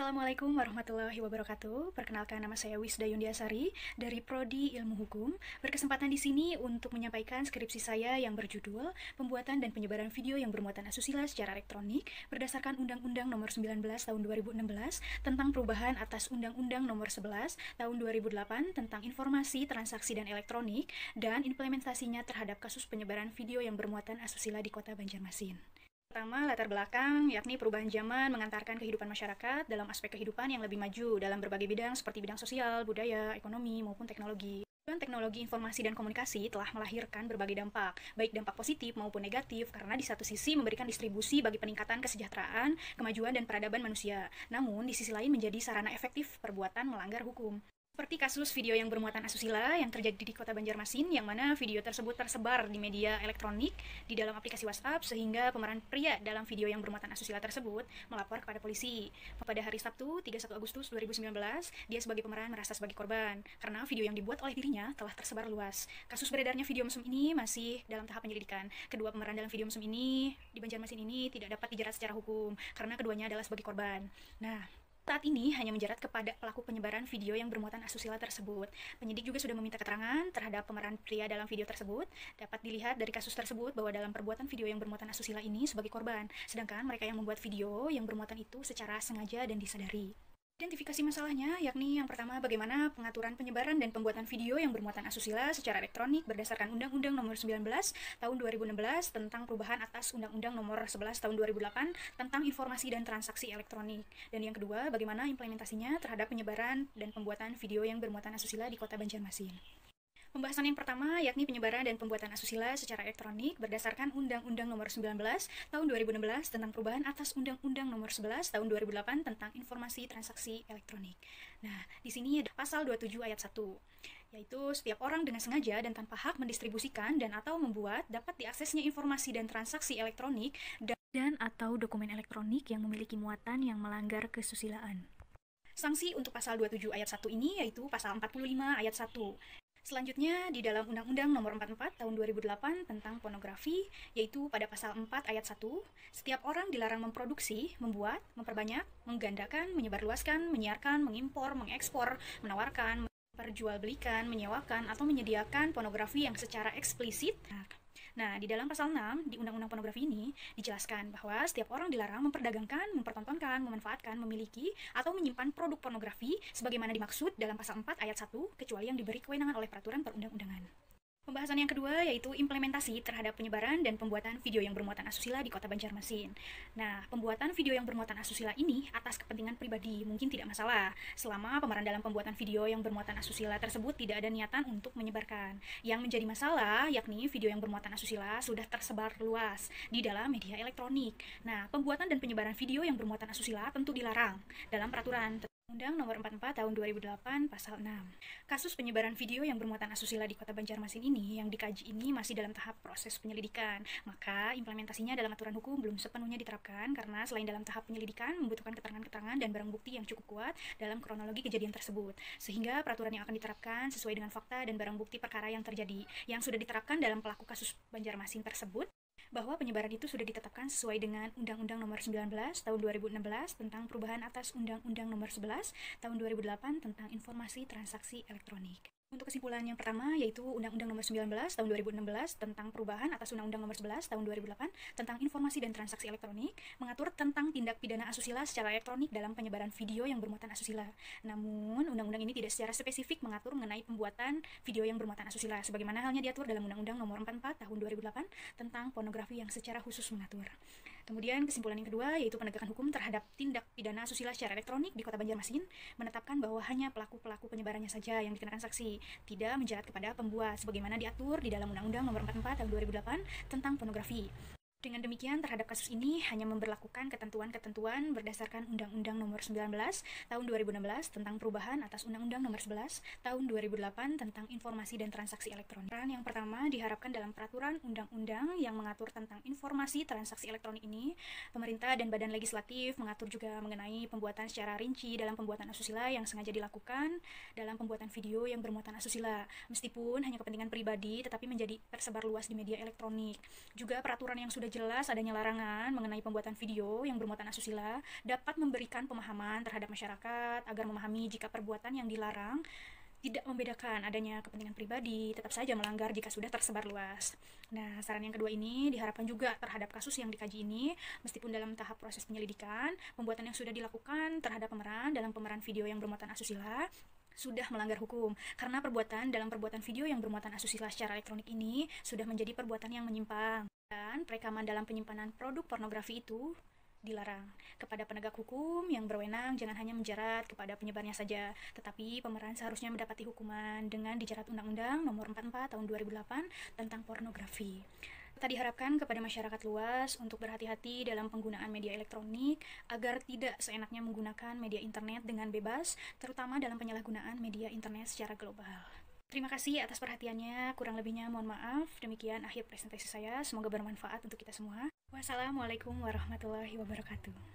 Assalamualaikum warahmatullahi wabarakatuh. Perkenalkan, nama saya Wisda Yundiasari dari Prodi Ilmu Hukum. Berkesempatan di sini untuk menyampaikan skripsi saya yang berjudul Pembuatan dan Penyebaran Video yang Bermuatan Asusila secara Elektronik berdasarkan Undang-Undang Nomor 19 Tahun 2016 tentang perubahan atas Undang-Undang Nomor 11 Tahun 2008 tentang Informasi, Transaksi dan Elektronik dan implementasinya terhadap kasus penyebaran video yang bermuatan asusila di Kota Banjarmasin. Pertama, latar belakang, yakni perubahan zaman mengantarkan kehidupan masyarakat dalam aspek kehidupan yang lebih maju dalam berbagai bidang seperti bidang sosial, budaya, ekonomi, maupun teknologi. Teknologi informasi dan komunikasi telah melahirkan berbagai dampak, baik dampak positif maupun negatif, karena di satu sisi memberikan distribusi bagi peningkatan kesejahteraan, kemajuan, dan peradaban manusia. Namun, di sisi lain menjadi sarana efektif perbuatan melanggar hukum. Seperti kasus video yang bermuatan asusila yang terjadi di Kota Banjarmasin, yang mana video tersebut tersebar di media elektronik di dalam aplikasi WhatsApp, sehingga pemeran pria dalam video yang bermuatan asusila tersebut melapor kepada polisi. Pada hari Sabtu, 31 Agustus 2019, dia sebagai pemeran merasa sebagai korban, karena video yang dibuat oleh dirinya telah tersebar luas. Kasus beredarnya video mesum ini masih dalam tahap penyelidikan. Kedua pemeran dalam video mesum ini di Banjarmasin ini tidak dapat dijerat secara hukum, karena keduanya adalah sebagai korban. Saat ini hanya menjerat kepada pelaku penyebaran video yang bermuatan asusila tersebut. Penyidik juga sudah meminta keterangan terhadap pemeran pria dalam video tersebut. Dapat dilihat dari kasus tersebut bahwa dalam perbuatan video yang bermuatan asusila ini sebagai korban, sedangkan mereka yang membuat video yang bermuatan itu secara sengaja dan disadari. Identifikasi masalahnya, yakni yang pertama, bagaimana pengaturan penyebaran dan pembuatan video yang bermuatan asusila secara elektronik berdasarkan Undang-Undang Nomor 19 Tahun 2016 tentang perubahan atas Undang-Undang Nomor 11 Tahun 2008 tentang Informasi dan Transaksi Elektronik. Dan yang kedua, bagaimana implementasinya terhadap penyebaran dan pembuatan video yang bermuatan asusila di Kota Banjarmasin. Pembahasan yang pertama yakni penyebaran dan pembuatan asusila secara elektronik berdasarkan Undang-Undang Nomor 19 Tahun 2016 tentang perubahan atas Undang-Undang Nomor 11 Tahun 2008 tentang Informasi Transaksi Elektronik. Di sini ada pasal 27 ayat 1, yaitu setiap orang dengan sengaja dan tanpa hak mendistribusikan dan atau membuat dapat diaksesnya informasi dan transaksi elektronik dan atau dokumen elektronik yang memiliki muatan yang melanggar kesusilaan. Sanksi untuk pasal 27 ayat 1 ini yaitu pasal 45 ayat 1. Selanjutnya, di dalam Undang-Undang Nomor 44 Tahun 2008 tentang pornografi, yaitu pada pasal 4 ayat 1, setiap orang dilarang memproduksi, membuat, memperbanyak, menggandakan, menyebarluaskan, menyiarkan, mengimpor, mengekspor, menawarkan, memperjualbelikan, menyewakan, atau menyediakan pornografi yang secara eksplisit. Di dalam pasal 6 di Undang-Undang Pornografi ini dijelaskan bahwa setiap orang dilarang memperdagangkan, mempertontonkan, memanfaatkan, memiliki, atau menyimpan produk pornografi sebagaimana dimaksud dalam pasal 4 ayat 1 kecuali yang diberi kewenangan oleh peraturan perundang-undangan. Pembahasan yang kedua yaitu implementasi terhadap penyebaran dan pembuatan video yang bermuatan asusila di Kota Banjarmasin. Pembuatan video yang bermuatan asusila ini atas kepentingan pribadi mungkin tidak masalah selama pemeran dalam pembuatan video yang bermuatan asusila tersebut tidak ada niatan untuk menyebarkan. Yang menjadi masalah yakni video yang bermuatan asusila sudah tersebar luas di dalam media elektronik. Pembuatan dan penyebaran video yang bermuatan asusila tentu dilarang dalam peraturan Undang Nomor 44 Tahun 2008 Pasal 6. Kasus penyebaran video yang bermuatan asusila di Kota Banjarmasin ini yang dikaji ini masih dalam tahap proses penyelidikan. Maka implementasinya dalam aturan hukum belum sepenuhnya diterapkan karena selain dalam tahap penyelidikan membutuhkan keterangan-keterangan dan barang bukti yang cukup kuat dalam kronologi kejadian tersebut. Sehingga peraturan yang akan diterapkan sesuai dengan fakta dan barang bukti perkara yang terjadi yang sudah diterapkan dalam pelaku kasus Banjarmasin tersebut, bahwa penyebaran itu sudah ditetapkan sesuai dengan Undang-Undang Nomor 19 Tahun 2016 tentang perubahan atas Undang-Undang Nomor 11 Tahun 2008 tentang Informasi Transaksi Elektronik. Untuk kesimpulan yang pertama yaitu Undang-Undang Nomor 19 Tahun 2016 tentang perubahan atas Undang-Undang Nomor 11 Tahun 2008 tentang Informasi dan Transaksi Elektronik mengatur tentang tindak pidana asusila secara elektronik dalam penyebaran video yang bermuatan asusila. Namun, undang-undang ini tidak secara spesifik mengatur mengenai pembuatan video yang bermuatan asusila sebagaimana halnya diatur dalam Undang-Undang Nomor 44 Tahun 2008 tentang pornografi yang secara khusus mengatur. Kemudian kesimpulan yang kedua yaitu penegakan hukum terhadap tindak pidana asusila secara elektronik di Kota Banjarmasin menetapkan bahwa hanya pelaku-pelaku penyebarannya saja yang dikenakan sanksi, tidak menjerat kepada pembuat sebagaimana diatur di dalam Undang-Undang Nomor 44 Tahun 2008 tentang pornografi. Dengan demikian, terhadap kasus ini hanya memberlakukan ketentuan-ketentuan berdasarkan Undang-Undang Nomor 19 Tahun 2016 tentang perubahan atas Undang-Undang Nomor 11 Tahun 2008 tentang Informasi dan Transaksi Elektronik. Yang pertama diharapkan dalam peraturan undang-undang yang mengatur tentang informasi transaksi elektronik ini, pemerintah dan badan legislatif mengatur juga mengenai pembuatan secara rinci dalam pembuatan asusila yang sengaja dilakukan dalam pembuatan video yang bermuatan asusila, meskipun hanya kepentingan pribadi tetapi menjadi tersebar luas di media elektronik. Juga peraturan yang sudah jelas adanya larangan mengenai pembuatan video yang bermuatan asusila dapat memberikan pemahaman terhadap masyarakat agar memahami jika perbuatan yang dilarang tidak membedakan adanya kepentingan pribadi, tetap saja melanggar jika sudah tersebar luas. Nah, saran yang kedua ini diharapkan juga terhadap kasus yang dikaji ini, meskipun dalam tahap proses penyelidikan, pembuatan yang sudah dilakukan terhadap pemeran dalam pemeran video yang bermuatan asusila sudah melanggar hukum, karena perbuatan dalam perbuatan video yang bermuatan asusila secara elektronik ini sudah menjadi perbuatan yang menyimpang, dan perekaman dalam penyimpanan produk pornografi itu dilarang. Kepada penegak hukum yang berwenang jangan hanya menjerat kepada penyebarnya saja, tetapi pemeran seharusnya mendapati hukuman dengan dijerat Undang-Undang Nomor 44 Tahun 2008 tentang pornografi. Kita diharapkan kepada masyarakat luas untuk berhati-hati dalam penggunaan media elektronik agar tidak seenaknya menggunakan media internet dengan bebas, terutama dalam penyalahgunaan media internet secara global. Terima kasih atas perhatiannya, kurang lebihnya mohon maaf. Demikian akhir presentasi saya, semoga bermanfaat untuk kita semua. Wassalamualaikum warahmatullahi wabarakatuh.